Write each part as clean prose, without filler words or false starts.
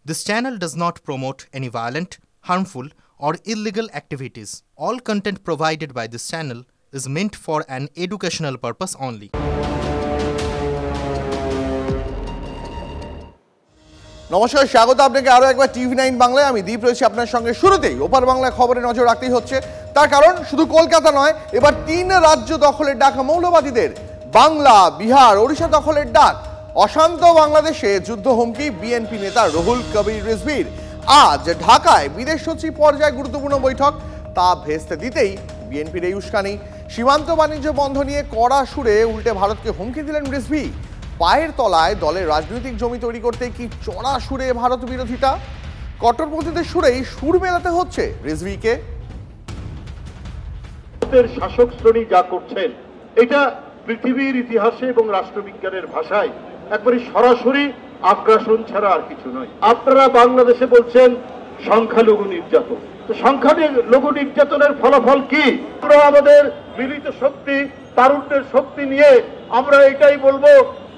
This channel does not promote any violent, harmful, or illegal activities. All content provided by this channel is meant for an educational purpose only. নমস্কার, স্বাগত আপনাকে আরো একবার টিভি9 বাংলায়। আমি দীপ রয়েছি আপনার সঙ্গে। শুরুতেই ওপার বাংলায় খবরে নজর রাখতেই হচ্ছে, তার কারণ শুধু কলকাতা নয়, এবার 3 রাজ্য দখলের ডাক মৌলবাদীদের। বাংলা, বিহার, ওড়িশা দখলের ডাক। অশান্ত বাংলাদেশে যুদ্ধ হুমকি বিএনপি নেতা রুহুল কবির রিজভীর। আজ ঢাকায় বিদেশ সচিব পর্যায়ে গুরুত্বপূর্ণ বৈঠক, তা ভেস্তে দিতেই বিএনপির এই উস্কানি। সীমান্ত বাণিজ্য বন্ধ নিয়ে কড়া সুরে উল্টে ভারতকে হুমকি দিলেন রিজভী। পায়ের তলায় দলের রাজনৈতিক জমি তৈরি করতে কি চড়া সুরে ভারত বিরোধিতা? কট্টরপন্থীদের সুরেই সুর মেলাতে হচ্ছে রিজভীকে। শাসক শ্রেণী যা করছেন, এটা পৃথিবীর ইতিহাসে এবং রাষ্ট্রবিজ্ঞানের ভাষায় একবারে সরাসরি আগ্রাসন ছাড়া আর কিছু নয়। আপনারা বাংলাদেশে বলছেন সংখ্যালঘু নির্যাতন, তো সংখ্যালঘু নির্যাতনের ফলাফল কি? আমরা আমাদের মিলিত শক্তি, তারুণ্যের শক্তি নিয়ে আমরা এটাই বলবো,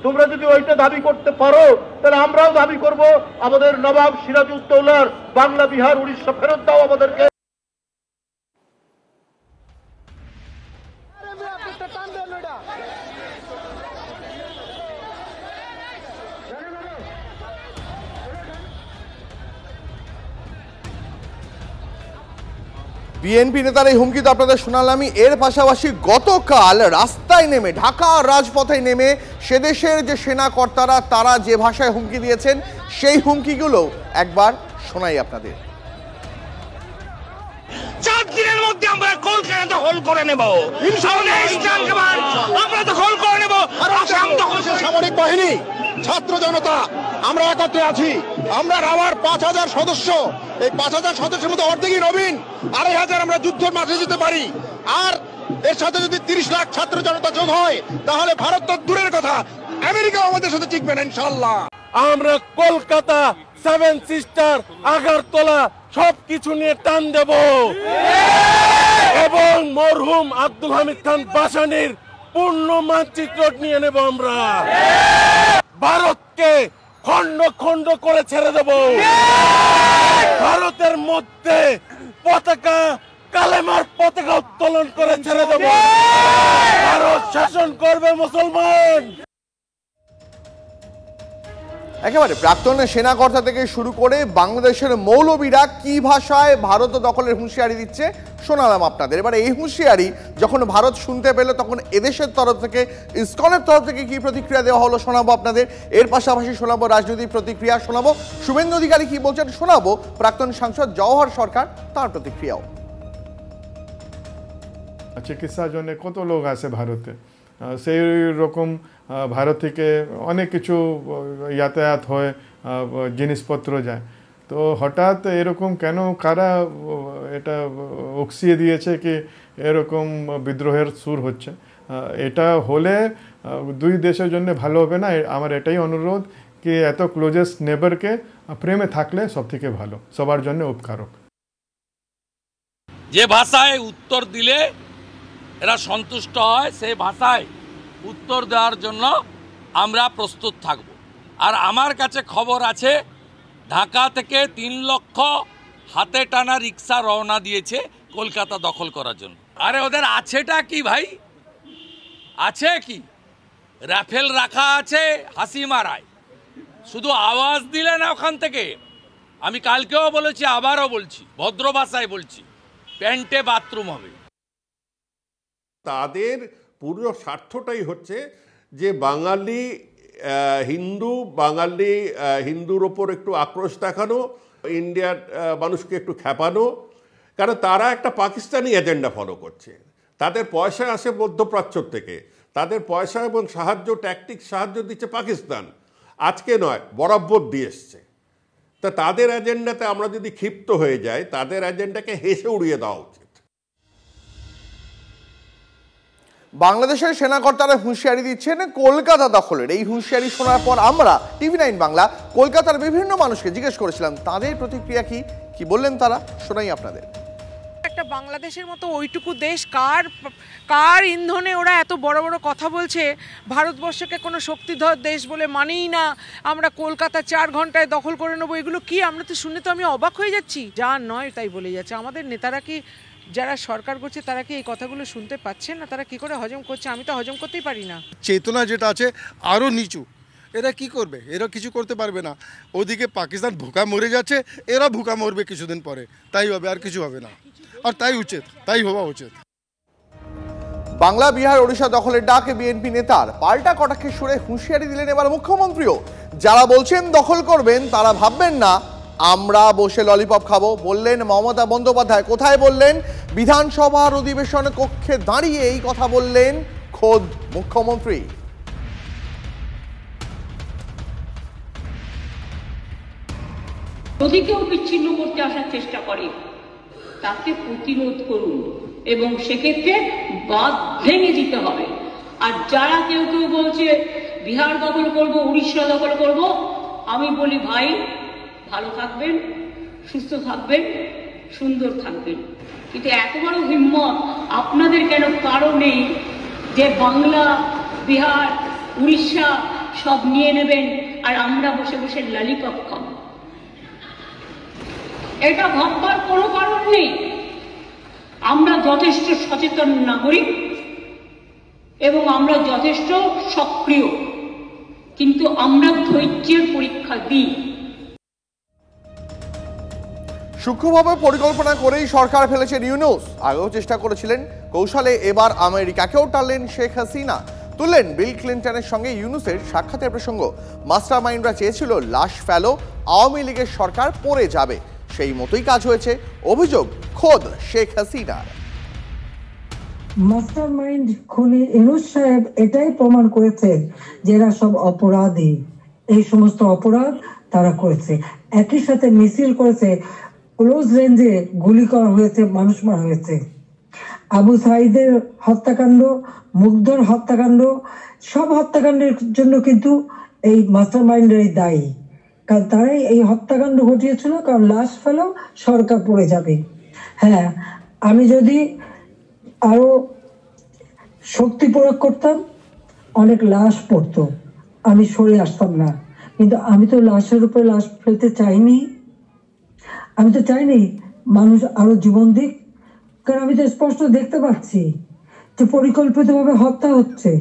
তোমরা যদি ওইটা দাবি করতে পারো তাহলে আমরাও দাবি করব আমাদের নবাব সিরাজউদ্দৌলার বাংলা, বিহার, উড়িষ্যা ফেরত দাও আমাদেরকে। বিএনপি নেতার এই হুমকি তো আপনাদের শোনালামই। এর পাশাপাশি গতকাল রাস্তায় নেমে, ঢাকা রাজপথে নেমে সেদেশের যে সেনা কর্তারা তারা যে ভাষায় হুমকি দিয়েছেন, সেই হুমকিগুলো একবার শোনাই আপনাদের। 4 দিনের মধ্যে আমরা কলকাতা দখল করে নেব, আমরা দখল করে নেব। আসাম দখল। সামরিক বাহিনী, ছাত্র জনতা, আমরা একত্রে আছি। আমরা রাওয়ার 5000 সদস্য, এই 5000 সদস্যের মধ্যে অর্ধেকই নবীন। 2500 আমরা যুদ্ধের মাঠে যেতে পারি। আর এর সাথে যদি 30 লাখ ছাত্র জনতা যোগ হয়, তাহলে ভারত তো দূরের কথা, আমেরিকাও আমাদের সাথে টিকবে না ইনশাআল্লাহ। আমরা কলকাতা, 7 সিস্টার, আগারতলা সবকিছু নিয়ে টান দেব এবং মরহুম আব্দুল হামিদ খান বাসানির পূর্ণ মানচিত্র নিয়ে নেব। আমরা ভারতকে খন্ড খন্ড করে ছেড়ে দেব। ভারতের মধ্যে পতাকা, কালেমার পতাকা উত্তোলন করে ছেড়ে দেব। ভারত শাসন করবে মুসলমান। একেবারে প্রাক্তন সেনাকর্তা থেকে শুরু করে বাংলাদেশের মৌলবীরা কি ভাষায় ভারত দখলের হুঁশিয়ারি দিচ্ছে শোনালাম আপনাদের। এবারে এই হুঁশিয়ারি যখন ভারত শুনতে পেল, তখন এদেশের তরফ থেকে, ইসকনের তরফ থেকে কি প্রতিক্রিয়া দেওয়া হলো শোনাবো আপনাদের। এর পাশাপাশি শোনাবো রাজনৈতিক প্রতিক্রিয়া, শোনাবো শুভেন্দু অধিকারী কি বলছেন, শোনাবো প্রাক্তন সাংসদ জওহর সরকার তার প্রতিক্রিয়াও। চিকিৎসার জন্য কত লোক আসে ভারতে, সেই রকম ভারত থেকে অনেক কিছু যাতায়াত হয়, জিনিসপত্র যায়। তো হঠাৎ এরকম কেন, কারা এটা উকসিয়ে দিয়েছে কি এরকম বিদ্রোহের সুর হচ্ছে? এটা হলে দুই দেশের জন্য ভালো হবে না। আমার এটাই অনুরোধ কি এত ক্লোজেস্ট নেবারকে প্রেমে থাকলে সব থেকে ভালো, সবার জন্য উপকারক। যে ভাষায় উত্তর দিলে এরা সন্তুষ্ট হয়, সেই ভাষায় উত্তর দেওয়ার জন্য আমরা প্রস্তুত থাকব। আর আমার কাছে খবর আছে, ঢাকা থেকে 3 লক্ষ হাতে টানা রিক্সা রওনা দিয়েছে কলকাতা দখল করার জন্য। আরে ওদের আছেটা কি ভাই? আছে কি? রাফেল রাখা আছে, হাসি মারায়। শুধু আওয়াজ দিলে না ওখান থেকে। আমি কালকেও বলেছি, আবারও বলছি, ভদ্র ভাষায় বলছি, প্যান্টে বাথরুম হবে। তাদের পুরো স্বার্থটাই হচ্ছে যে বাঙালি হিন্দুর ওপর একটু আক্রোশ দেখানো, ইন্ডিয়ার মানুষকে একটু খেপানো। কারণ তারা একটা পাকিস্তানি এজেন্ডা ফলো করছে। তাদের পয়সা আসে মধ্যপ্রাচ্য থেকে, তাদের পয়সা এবং সাহায্য দিচ্ছে পাকিস্তান। আজকে নয়, বরাবর দিয়ে এসছে। তা তাদের এজেন্ডাতে আমরা যদি ক্ষিপ্ত হয়ে যাই, তাদের এজেন্ডাকে হেসে উড়িয়ে দেওয়া উচিত। বাংলাদেশের সেনাকর্তারা হুঁশিয়ারি দিচ্ছেন কলকাতা দখলের। এই হুঁশিয়ারি শোনার পর আমরা টিভি9 বাংলা কলকাতার বিভিন্ন মানুষকে জিজ্ঞেস করেছিলাম তাদের প্রতিক্রিয়া কি বললেন তারা, শোনাই আপনাদের। একটা বাংলাদেশের মতো ওইটুকু দেশ কার ইন্ধনে ওরা এত বড় বড় কথা বলছে, ভারতবর্ষকে কোনো শক্তিধর দেশ বলে মানেই না, আমরা কলকাতা 4 ঘন্টায় দখল করে নেবো, এগুলো কি? আমরা তো শুনে তো আমি অবাক হয়ে যাচ্ছি। যা নয় তাই বলে যাচ্ছে। আমাদের নেতারা কি, যারা সরকার করছে তারা কি এই কথাগুলো শুনতে পাচ্ছে না? তারা কি করে হজম করছে? আমি তো হজম করতেই পারি না। চেতনা যেটা আছে আরও নিচু, এরা কি করবে? এরা কিছু করতে পারবে না। ওদিকে পাকিস্তান ভুকা মরে যাচ্ছে, এরা ভুকা মরবে কিছুদিন পরে, তাই হবে, আর কিছু হবে না। আর তাই উচিত, তাই হওয়া উচিত। বাংলা, বিহার, ওড়িশা দখলের ডাকে বিএনপি নেতার পাল্টা কটাক্ষের সুরে হুঁশিয়ারি দিলেন এবার মুখ্যমন্ত্রীও। যারা বলছেন দখল করবেন তারা ভাববেন না আমরা বসে ললিপপ খাবো, বললেন মমতা বন্দ্যোপাধ্যায়। কোথায় বললেন? বিধানসভার অধিবেশন কক্ষে দাঁড়িয়ে এই কথা বললেন খোদ মুখ্যমন্ত্রী। যদি কেউ বিচ্ছিন্ন করতে আসার চেষ্টা করে তাকে প্রতিরোধ করুন এবং সেক্ষেত্রে বাঁধ ভেঙে দিতে হবে। আর যারা কেউ বলছে বিহার দখল করব, উড়িষ্যা দখল করব, আমি বলি ভাই ভালো থাকবেন, সুস্থ থাকবেন, সুন্দর থাকবেন, কিন্তু এত বড় হিম্মত আপনাদের কেন কারো নেই যে বাংলা, বিহার, উড়িষ্যা সব নিয়ে নেবেন আর আমরা বসে বসে ললিপপ খাবো? এটা ভাববার কোনো কারণ নেই। আমরা যথেষ্ট সচেতন নাগরিক এবং আমরা যথেষ্ট সক্রিয়, কিন্তু আমরা ধৈর্যের পরীক্ষা দিই। সূক্ষ্মভাবে পরিকল্পনা করেই সরকার ফেলেছেন ইউনূস। আগেও চেষ্টা করেছিলেন কৌশলে, এবার আমেরিকাকেও টানলেন শেখ হাসিনা। তুললেন বিল ক্লিন্টনের সঙ্গে ইউনূসের সাক্ষাতের প্রসঙ্গ। মাস্টার মাইন্ডরা চেয়েছিল লাশ ফেলো, আওয়ামী লীগের সরকার পড়ে যাবে, সেই মতোই কাজ হয়েছে, অভিযোগ খোদ শেখ হাসিনার। মাস্টার মাইন্ড খুনি ইউনূস সাহেব এটাই প্রমাণ করেছে যে এরা সব অপরাধী, এই সমস্ত অপরাধ তারা করেছে। একই সাথে মিছিল করেছে, ক্লোজ রেঞ্জে গুলি করা হয়েছে, মানুষ মারা হয়েছে। আবু সাইদের হত্যাকাণ্ড, মুগ্ধর হত্যাকাণ্ড, সব হত্যাকাণ্ডের জন্য কিন্তু এই মাস্টার মাইন্ডেরই দায়ী, কারণ তারাই এই হত্যাকাণ্ড ঘটিয়েছিল। কারণ লাশ ফেলো, সরকার পড়ে যাবে। হ্যাঁ, আমি যদি আরো শক্তি প্রয়োগ করতাম অনেক লাশ পড়তো, আমি সরে আসতাম না, কিন্তু আমি তো লাশের উপরে লাশ ফেলতে চাইনি। আমি তো চাইনি মানুষ আরো জীবন দিক, কারণ আমি তো স্পষ্ট দেখতে পাচ্ছি যে পরিকল্পিতভাবে হত্যা হচ্ছে।